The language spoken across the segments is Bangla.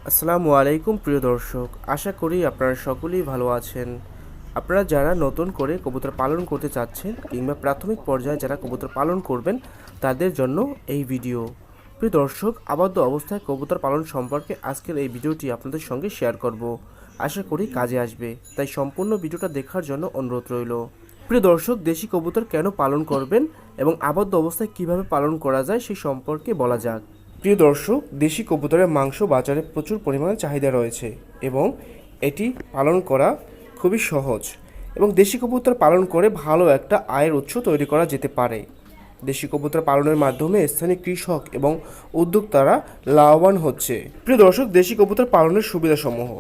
আসসালামু আলাইকুম প্রিয় দর্শক, আশা করি আপনারা সকলেই ভালো আছেন। আপনারা যারা নতুন করে কবুতর পালন করতে চাচ্ছেন কিংবা প্রাথমিক পর্যায়ে যারা কবুতর পালন করবেন তাদের জন্য এই ভিডিও। প্রিয় দর্শক, আবদ্ধ অবস্থায় কবুতর পালন সম্পর্কে আজকের এই ভিডিওটি আপনাদের সঙ্গে শেয়ার করব। আশা করি কাজে আসবে, তাই সম্পূর্ণ ভিডিওটা দেখার জন্য অনুরোধ রইল। প্রিয় দর্শক, দেশি কবুতর কেন পালন করবেন এবং আবদ্ধ অবস্থায় কিভাবে পালন করা যায় সেই সম্পর্কে বলা যাক। প্রিয় দর্শক, দেশি কবুতরের মাংস বাজারে প্রচুর পরিমাণে চাহিদা রয়েছে এবং এটি পালন করা খুবই সহজ এবং দেশি কবুতর পালন করে ভালো একটা আয়ের উৎস তৈরি করা যেতে পারে। দেশি কবুতর পালনের মাধ্যমে স্থানীয় কৃষক এবং উদ্যোক্তারা লাভবান হচ্ছে। প্রিয় দর্শক, দেশি কবুতর পালনের সুবিধাসমূহ: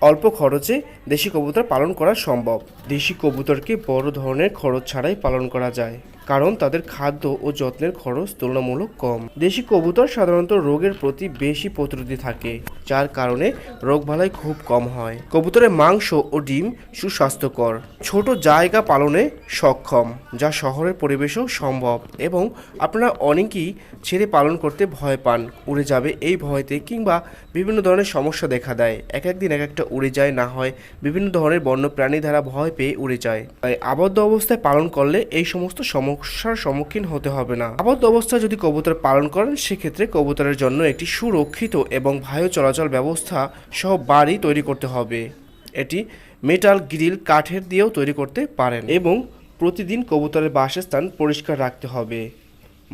অল্প খরচে দেশি কবুতর পালন করা সম্ভব। দেশি কবুতরকে বড় ধরনের খরচ ছাড়াই পালন করা যায়, কারণ তাদের খাদ্য ও যত্নের খরচ তুলনামূলক কম। দেশি কবুতর সাধারণত রোগের প্রতি বেশি প্রতিরোধী থাকে, যার কারণে রোগবালাই খুব কম হয়। কবুতরের মাংস ও ডিম সুস্বাস্থ্যকর, ছোট জায়গা পালনে সক্ষম, যা শহরের পরিবেশেও সম্ভব। এবং আপনারা অনেকেই ছেড়ে পালন করতে ভয় পান, উড়ে যাবে এই ভয়তে, কিংবা বিভিন্ন ধরনের সমস্যা দেখা দেয়। এক একদিন এক একটা উড়ে যায়, না হয় বিভিন্ন ধরনের বন্য প্রাণী দ্বারা ভয় পেয়ে উড়ে যায়। তাই আবদ্ধ অবস্থায় পালন করলে এই সমস্ত সমস্যার সম্মুখীন হতে হবে না। আবদ্ধ অবস্থায় যদি কবুতর পালন করেন, সেক্ষেত্রে কবুতরের জন্য একটি সুরক্ষিত এবং বায়ু চলাচল ব্যবস্থা সহ বাড়ি তৈরি করতে হবে। এটি মেটাল গ্রিল কাঠের দিয়েও তৈরি করতে পারেন। এবং প্রতিদিন কবুতরের বাসস্থান পরিষ্কার রাখতে হবে,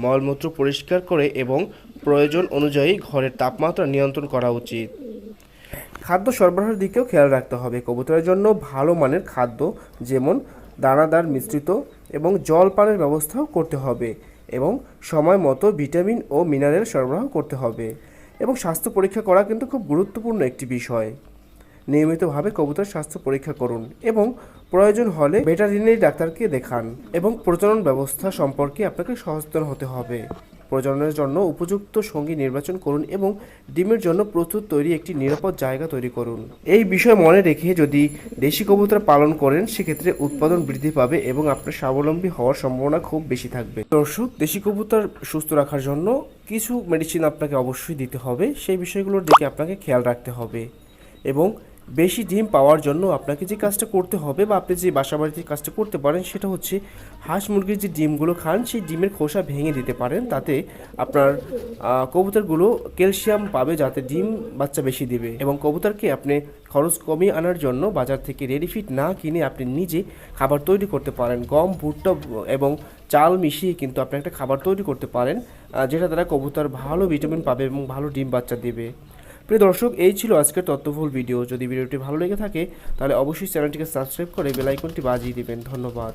মলমূত্র পরিষ্কার করে এবং প্রয়োজন অনুযায়ী ঘরের তাপমাত্রা নিয়ন্ত্রণ করা উচিত। খাদ্য সরবরাহের দিকেও খেয়াল রাখতে হবে। কবুতরের জন্য ভালো মানের খাদ্য, যেমন দানাদার মিশ্রিত এবং জল পানের ব্যবস্থাও করতে হবে এবং সময় মতো ভিটামিন ও মিনারেল সরবরাহ করতে হবে। এবং স্বাস্থ্য পরীক্ষা করা কিন্তু খুব গুরুত্বপূর্ণ একটি বিষয়। নিয়মিতভাবে কবুতর স্বাস্থ্য পরীক্ষা করুন এবং প্রয়োজন হলে ভেটেরিনারি ডাক্তারকে দেখান। এবং প্রজনন ব্যবস্থা সম্পর্কে আপনাকে সচেতন হতে হবে। প্রজননের জন্য উপযুক্ত সঙ্গী নির্বাচন করুন এবং ডিমের জন্য প্রস্তুত তৈরি একটি নিরাপদ জায়গা তৈরি করুন। এই বিষয় মনে রেখে যদি দেশি কবুতর পালন করেন, সেক্ষেত্রে উৎপাদন বৃদ্ধি পাবে এবং আপনার স্বাবলম্বী হওয়ার সম্ভাবনা খুব বেশি থাকবে। দর্শক, দেশি কবুতর সুস্থ রাখার জন্য কিছু মেডিসিন আপনাকে অবশ্যই দিতে হবে, সেই বিষয়গুলোর দিকে আপনাকে খেয়াল রাখতে হবে। এবং বেশি ডিম পাওয়ার জন্য আপনাকে যে কাজটা করতে হবে, বা আপনি যে বাসা বাড়িতে কাজটা করতে পারেন, সেটা হচ্ছে হাঁস মুরগির যে ডিমগুলো খান, সেই ডিমের খোসা ভেঙে দিতে পারেন। তাতে আপনার কবুতরগুলো ক্যালসিয়াম পাবে, যাতে ডিম বাচ্চা বেশি দেবে। এবং কবুতরকে আপনি খরচ কমিয়ে আনার জন্য বাজার থেকে রেডি ফিড না কিনে আপনি নিজে খাবার তৈরি করতে পারেন। গম, ভুট্টা এবং চাল মিশিয়ে কিন্তু আপনি একটা খাবার তৈরি করতে পারেন, যেটা দ্বারা কবুতর ভালো ভিটামিন পাবে এবং ভালো ডিম বাচ্চা দেবে। প্রিয় দর্শক, এই ছিল আজকের তথ্যবহুল ভিডিও। যদি ভিডিওটি ভালো লেগে থাকে তাহলে অবশ্যই চ্যানেলটিকে সাবস্ক্রাইব করে বেল আইকনটি বাজিয়ে দিবেন। ধন্যবাদ।